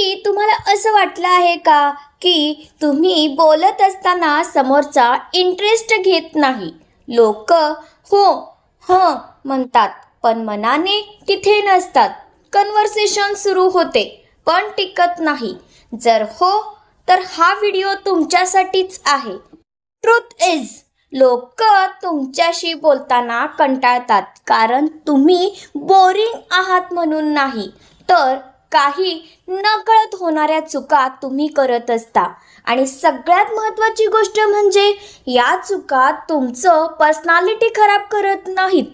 कधी तुम्हाला असं वाटलं आहे का की तुम्ही बोलत असताना समोरचा इंटरेस्ट घेत नाही? लोक हो हं म्हणतात पण मनाने तिथे नसतात. कन्व्हर्सेशन सुरू होते पण टिकत नाही. जर हो तर हा व्हिडिओ तुमच्यासाठीच आहे. ट्रूथ इज, लोक तुमच्याशी बोलताना कंटाळतात कारण तुम्ही बोरिंग आहात म्हणून नाही, तर काही नकळत होणाऱ्या चुका तुम्ही करत असता. आणि सगळ्यात महत्त्वाची गोष्ट म्हणजे या चुका तुमचं पर्सनॅलिटी खराब करत नाहीत,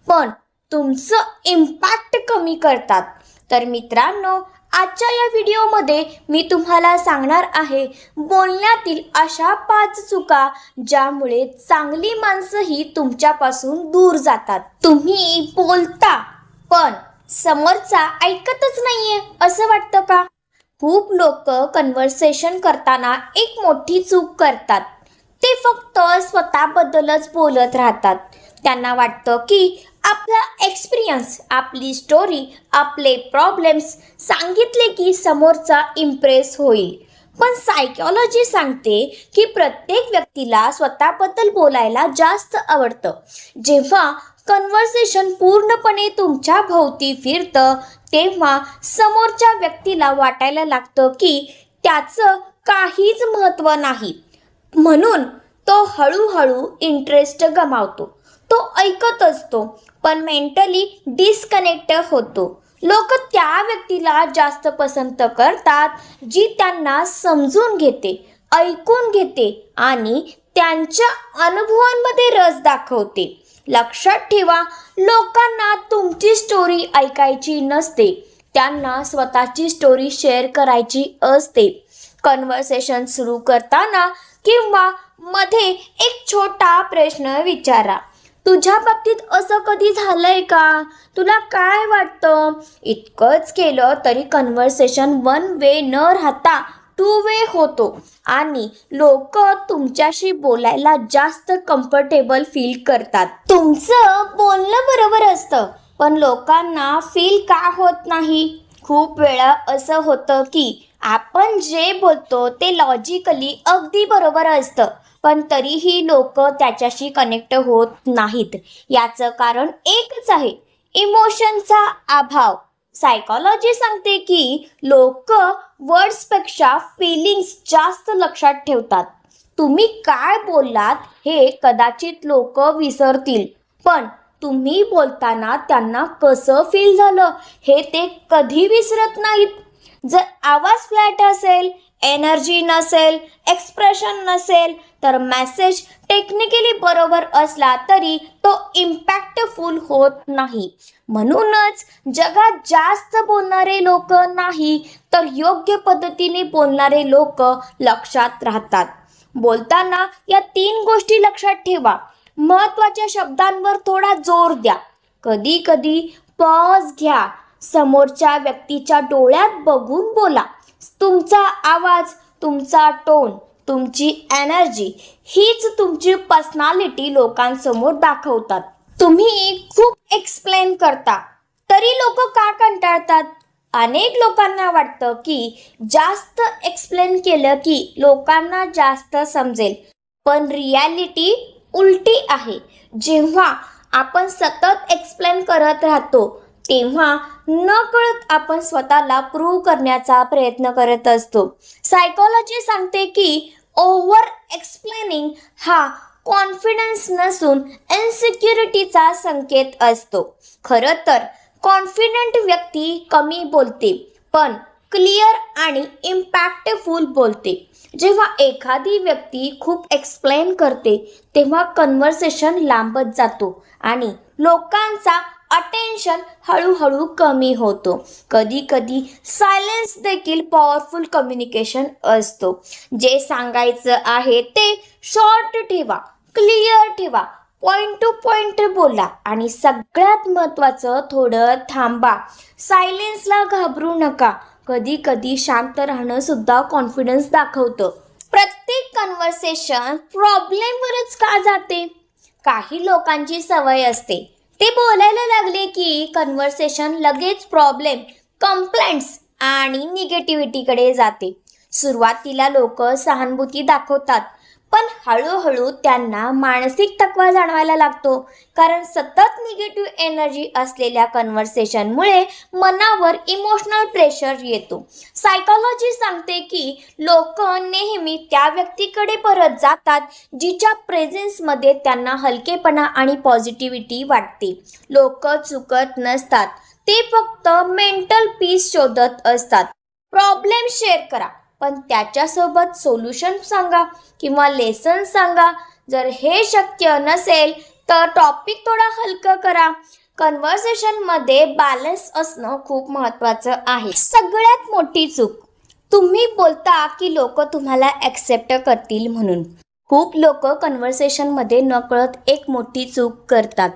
पण तुमचं इम्पॅक्ट कमी करतात. तर मित्रांनो, आजच्या या व्हिडिओमध्ये मी तुम्हाला सांगणार आहे बोलण्यातील अशा 5 चुका ज्यामुळे चांगली माणसंही तुमच्यापासून दूर जातात. तुम्ही बोलता पण समोरचा ऐकतच नाहीये असं वाटतं का? खूप लोक कन्व्हर्सेशन करताना एक मोठी चूक करतात. ते फक्त स्वतःबद्दलच बोलत राहतात. त्यांना वाटतं की आपला एक्सपिरियन्स, आपली स्टोरी, आपले प्रॉब्लेम्स सांगितले की समोरचा इम्प्रेस होईल. पण सायकॉलॉजी सांगते की प्रत्येक व्यक्तीला स्वतःबद्दल बोलायला जास्त आवडतं. जेव्हा कन्व्हर्सेशन पूर्णपणे तुमच्या भोवती फिरतं तेव्हा समोरच्या व्यक्तीला वाटायला लागतं की त्याचं काहीच महत्त्व नाही. म्हणून तो हळूहळू इंटरेस्ट गमावतो. तो ऐकत असतो पण मेंटली डिस्कनेक्ट होतो. लोक त्या व्यक्तीला जास्त पसंत करतात जी त्यांना समजून घेते, ऐकून घेते आणि त्यांच्या अनुभवांमध्ये रस दाखवते. लक्षात ठेवा, लोकांना तुमची स्टोरी ऐकायची नसते, त्यांना स्वतःची स्टोरी शेअर करायची असते. कन्व्हर्सेशन सुरू करताना किंवा मध्ये एक छोटा प्रश्न विचारा. तुझ्या बाबतीत असं कधी झालंय का? तुला काय वाटतं? इतकंच केलं तरी कन्व्हर्सेशन 1 वे न राहता 2 वे होतो आणि लोक तुमच्याशी बोलायला जास्त कम्फर्टेबल फील करतात. तुमचं बोलणं बरोबर असतं पण लोकांना फील का होत नाही? खूप वेळा असं होतं की आपण जे बोलतो ते लॉजिकली अगदी बरोबर असतं पण तरीही लोक त्याच्याशी कनेक्ट होत नाहीत. याचं कारण एकच आहे, इमोशनचा अभाव. सायकॉलॉजी सांगते की लोक वर्ड्सपेक्षा फीलिंग्स जास्त लक्षात ठेवतात. तुम्ही काय बोललात हे कदाचित लोक विसरतील पण तुम्ही बोलताना त्यांना कसं फील झालं हे ते कधी विसरत नाहीत. जर आवाज फ्लॅट असेल, एनर्जी नसेल, एक्सप्रेशन नसेल तर मेसेज टेक्निकली बरोबर असला तरी तो इम्पॅक्टफुल होत नाही. म्हणूनच जगात जास्त बोलणारे लोक नाही तर योग्य पद्धतीने बोलणारे लोक लक्षात राहतात. बोलताना या 3 गोष्टी लक्षात ठेवा. महत्त्वाच्या शब्दांवर थोडा जोर द्या. कधी कधी पॉज घ्या. समोरच्या व्यक्तीच्या डोळ्यात बघून बोला. तुमचा आवाज, तुमचा टोन, तुमची एनर्जी हीच तुमची पर्सनॅलिटी लोकांसमोर दाखवतात. तुम्ही खूप एक्सप्लेन करता तरी लोक का कंटाळतात? अनेक लोकांना वाटतं की जास्त एक्सप्लेन केलं की लोकांना जास्त समजेल, पण रियालिटी उलटी आहे. जेव्हा आपण सतत एक्सप्लेन करत राहतो तेव्हा नकळत आपण स्वतःला प्रूव्ह करण्याचा प्रयत्न करत असतो. सायकॉलॉजी सांगते की ओव्हर एक्सप्लेनिंग हा कॉन्फिडन्स नसून इन्सिक्युरिटीचा संकेत असतो. खरं तर कॉन्फिडंट व्यक्ती कमी बोलते पण क्लिअर आणि इम्पॅक्टफुल बोलते. जेव्हा एखादी व्यक्ती खूप एक्सप्लेन करते तेव्हा कन्व्हर्सेशन लांबत जातो आणि लोकांचा अटेन्शन हळूहळू कमी होतो. कधी कधी सायलेन्स देखील पॉवरफुल कम्युनिकेशन असतो. जे सांगायचं आहे ते शॉर्ट ठेवा, क्लिअर ठेवा, पॉइंट टू पॉइंट बोला आणि सगळ्यात महत्त्वाचं थोडं थांबा. सायलेन्सला घाबरू नका. कधी कधी शांत राहणं सुद्धा कॉन्फिडन्स दाखवतं. प्रत्येक कन्व्हर्सेशन प्रॉब्लेमवरच का जाते? काही लोकांची सवय असते, ते बोलायला लागले की कन्व्हर्सेशन लगेच प्रॉब्लेम, कंप्लेंट्स आणि निगेटिव्हिटीकडे जाते. सुरुवातीला लोक सहानुभूती दाखवतात, पण हळूहळू त्यांना मानसिक थकवा जाणवायला लागतो, कारण सतत निगेटिव्ह एनर्जी असलेल्या कन्व्हर्सेशनमुळे मनावर इमोशनल प्रेशर येतो. सायकोलॉजी सांगते की लोक नेहमी त्या व्यक्तीकडे परत जातात जिच्या प्रेझेन्समध्ये त्यांना हलकेपणा आणि पॉझिटिव्हिटी वाटते. लोक चुकत नसतात, ते फक्त मेंटल पीस शोधत असतात. प्रॉब्लेम शेअर करा, पण त्याच्यासोबत सोल्युशन सांगा किंवा लेसन सांगा. जर हे शक्य नसेल तर टॉपिक थोडा हलका करा. कन्व्हर्सेशनमध्ये बॅलन्स असणं खूप महत्त्वाचं आहे. सगळ्यात मोठी चूक, तुम्ही बोलता की लोक तुम्हाला ॲक्सेप्ट करतील म्हणून. खूप लोक कन्व्हर्सेशनमध्ये नकळत एक मोठी चूक करतात.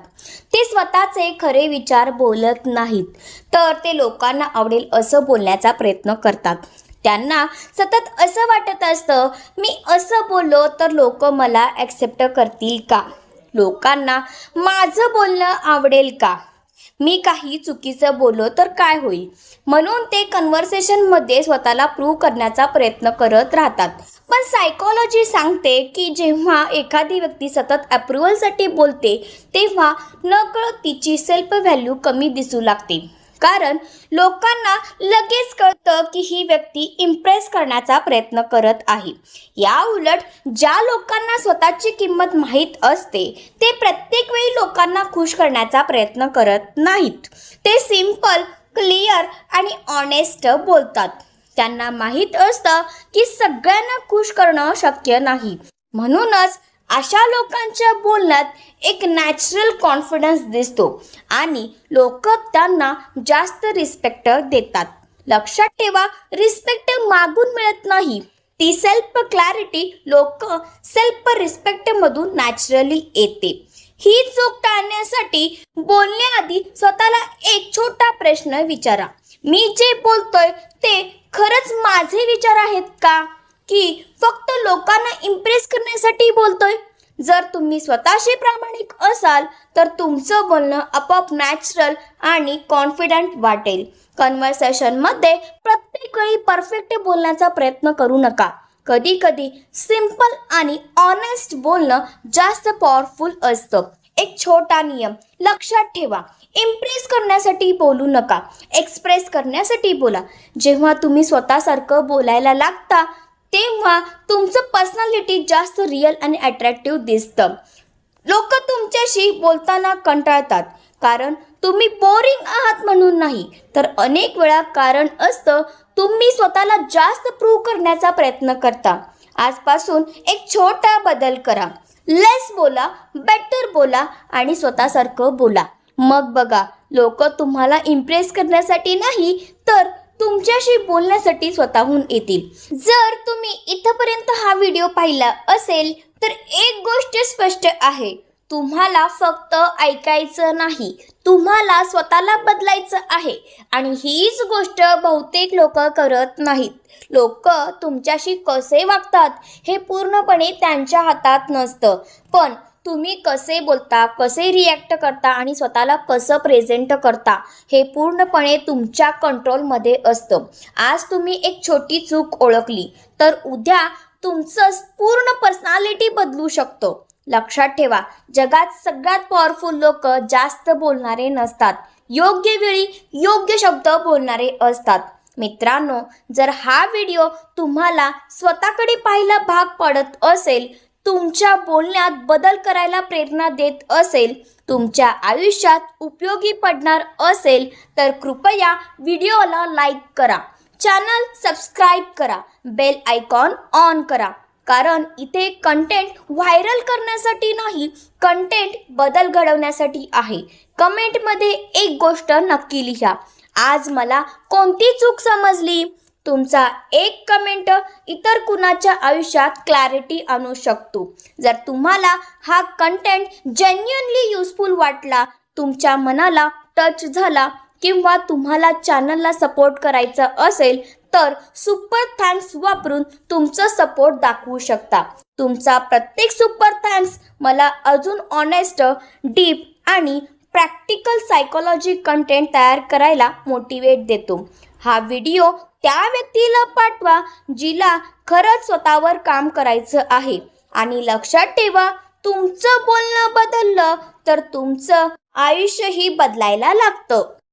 ते स्वतःचे खरे विचार बोलत नाहीत, तर ते लोकांना आवडेल असं बोलण्याचा प्रयत्न करतात. त्यांना सतत असं वाटत असतं, मी असं बोललो तर लोक मला ॲक्सेप्ट करतील का? लोकांना माझं बोलणं आवडेल का? मी काही चुकीचं बोललो तर काय होईल? म्हणून ते कन्व्हर्सेशनमध्ये स्वतःला प्रूव्ह करण्याचा प्रयत्न करत राहतात. पण सायकोलॉजी सांगते की जेव्हा एखादी व्यक्ती सतत अप्रुव्हलसाठी बोलते, तेव्हा नकळत तिची सेल्फ व्हॅल्यू कमी दिसू लागते. कारण लोकांना लगेच कळतं की ही व्यक्ती इम्प्रेस करण्याचा प्रयत्न करत आहे. या उलट ज्या लोकांना स्वतःची किंमत माहीत असते, ते प्रत्येक वेळी लोकांना खुश करण्याचा प्रयत्न करत नाहीत. ते सिंपल, क्लिअर आणि ऑनेस्ट बोलतात. त्यांना माहीत असतं की सगळ्यांना खुश करणं शक्य नाही. म्हणूनच अशा लोकांच्या बोलण्यात एक नॅचरल कॉन्फिडन्स दिसतो आणि लोक त्यांना जास्त रिस्पेक्ट देतात. लक्षात ठेवा, रिस्पेक्ट मागून मिळत नाही. ती सेल्फ क्लॅरिटी लोक सेल्फ रिस्पेक्टमधून नॅचरली येते. ही चूक टाळण्यासाठी बोलण्याआधी स्वतःला एक छोटा प्रश्न विचारा. मी जे बोलतोय ते खरंच माझे विचार आहेत का, की फक्त लोकांना इम्प्रेस करण्यासाठी बोलतोय? जर तुम्ही स्वतःशी प्रामाणिक असाल तर तुमचं बोलणं आपोआप नॅचरल आणि कॉन्फिडंट वाटेल. कन्व्हर्सेशनमध्ये प्रत्येक वेळी परफेक्ट बोलण्याचा प्रयत्न करू नका. कधी कधी सिंपल आणि ऑनेस्ट बोलणं जास्त पॉवरफुल असतं. एक छोटा नियम लक्षात ठेवा, इम्प्रेस करण्यासाठी बोलू नका, एक्सप्रेस करण्यासाठी बोला. जेव्हा तुम्ही स्वतःसारखं बोलायला लागता तेव्हा तुमचं पर्सनॅलिटी जास्त रिअल आणि अट्रॅक्टिव्ह दिसतं. लोक तुमच्याशी बोलताना कंटाळतात, कारण तुम्ही बोरिंग आहात म्हणून नाही, तर अनेक वेळा कारण असतं तुम्ही स्वतःला जास्त प्रूव्ह करण्याचा प्रयत्न करता. आजपासून एक छोटा बदल करा. लेस बोला, बेटर बोला आणि स्वतःसारखं बोला. मग बघा, लोक तुम्हाला इम्प्रेस करण्यासाठी नाही तर तुमच्याशी बोलण्यासाठी स्वतःहून येतील. जर तुम्ही इथपर्यंत हा व्हिडिओ पाहिला असेल तर एक गोष्ट स्पष्ट आहे, तुम्हाला फक्त ऐकायचं नाही, तुम्हाला स्वतःला बदलायचं आहे. आणि हीच गोष्ट बहुतेक लोक करत नाहीत. लोक तुमच्याशी कसे वागतात हे पूर्णपणे त्यांच्या हातात नसतं, पण तुम्ही कसे बोलता, कसे रिॲक्ट करता आणि स्वतःला कसं प्रेझेंट करता हे पूर्णपणे तुमच्या कंट्रोलमध्ये असतं. आज तुम्ही एक छोटी चूक ओळखली तर उद्या तुमचं पूर्ण पर्सनॅलिटी बदलू शकतो. लक्षात ठेवा, जगात सगळ्यात पॉवरफुल लोक जास्त बोलणारे नसतात, योग्य वेळी योग्य शब्द बोलणारे असतात. मित्रांनो, जर हा व्हिडिओ तुम्हाला स्वतःकडे पाहायला भाग पडत असेल, तुमच्या बोलण्यात बदल करायला प्रेरणा देत असेल, तुमच्या आयुष्यात उपयोगी पडणार असेल तर कृपया व्हिडिओला लाईक करा, चॅनल सबस्क्राईब करा, बेल आयकॉन ऑन करा. कारण इथे कंटेंट व्हायरल करण्यासाठी नाही, कंटेंट बदल घडवण्यासाठी आहे. कमेंटमध्ये एक गोष्ट नक्की लिहा, आज मला कोणती चूक समजली. तुमचा एक कमेंट इतर कुणाच्या आयुष्यात क्लॅरिटी आणू शकतो. जर तुम्हाला हा कंटेंट जेन्युइनली युजफुल वाटला, तुमच्या मनाला टच झाला किंवा तुम्हाला चॅनलला सपोर्ट करायचा असेल तर सुपर थँक्स वापरून तुमचं सपोर्ट दाखवू शकता. तुमचा प्रत्येक सुपर थँक्स मला अजून ऑनेस्ट, डीप आणि प्रॅक्टिकल सायकोलॉजी कंटेंट तयार करायला मोटिवेट देतो. हा व्हिडिओ त्या व्यक्तीला पाठवा जिला खरंच स्वतःवर काम करायचं आहे. आणि लक्षात ठेवा, तुमचं बोलणं बदललं तर तुमचं आयुष्यही बदलायला लागतं.